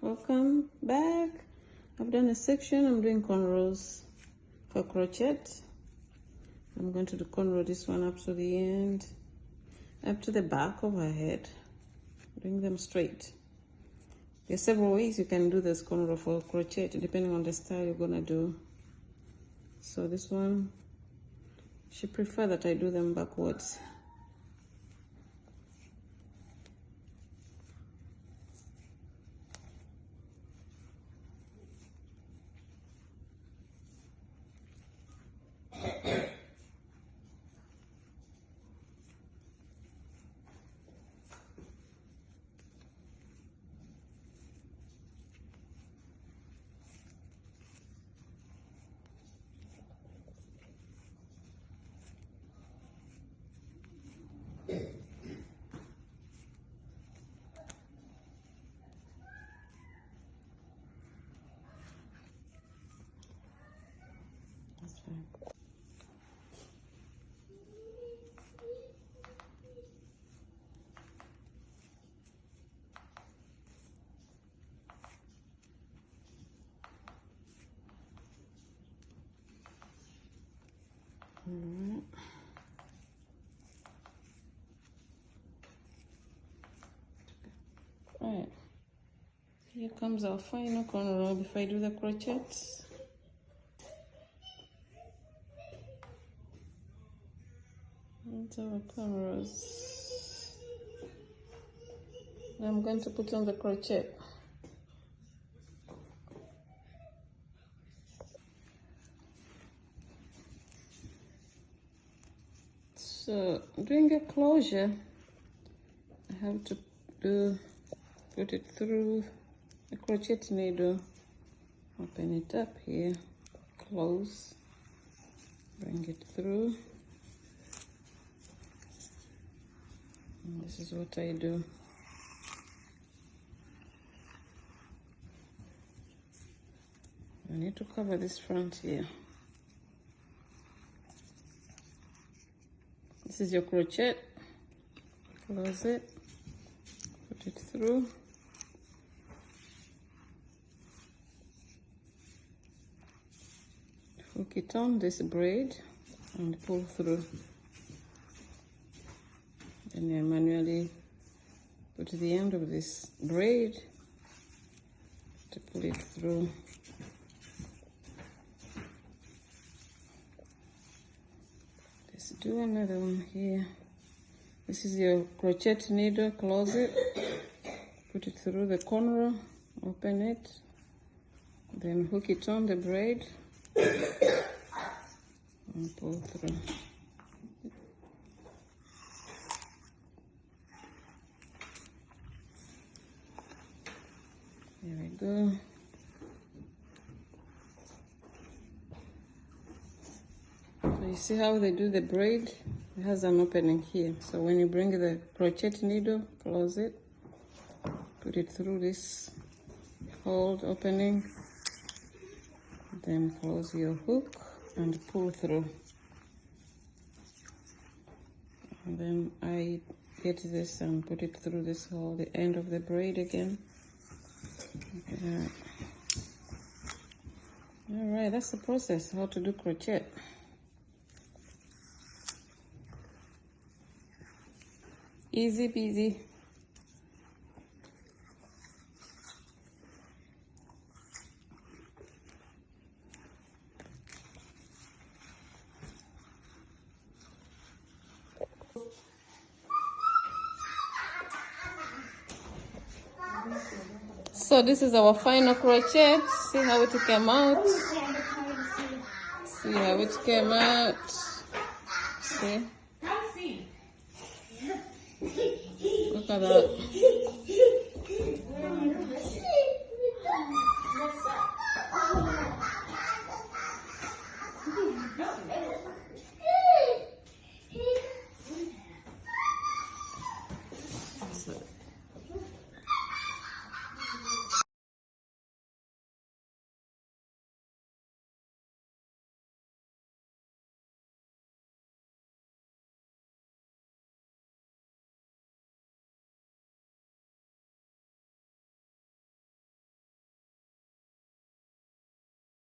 Welcome back. I've done a section. I'm doing cornrows for crochet. I'm going to do cornrow this one up to the end, up to the back of her head. Bring them straight. There's several ways you can do this cornrow for crochet depending on the style you're gonna do. So this one, she prefer that I do them backwards. That's fine. Alright, here comes our final cornrow before I do the crochets. That's our cornrows. I'm going to put on the crochet. So doing a closure, I have to put it through a crochet needle, open it up here, close, bring it through. And this is what I do. I need to cover this front here. This is your crochet. Close it, put it through. Hook it on this braid and pull through. And I manually put the end of this braid to pull it through. Let's do another one here. This is your crochet needle, close it, put it through the cornrow, open it, then hook it on the braid and pull through. There we go. So you see how they do the braid? It has an opening here. So when you bring the crochet needle, close it, put it through this hold opening, then close your hook and pull through. And then I get this and put it through this hole, the end of the braid again. Okay. All right, that's the process, how to do crochet. Easy peasy. So this is our final crochet. See how it came out. See how it came out. See? Look at that.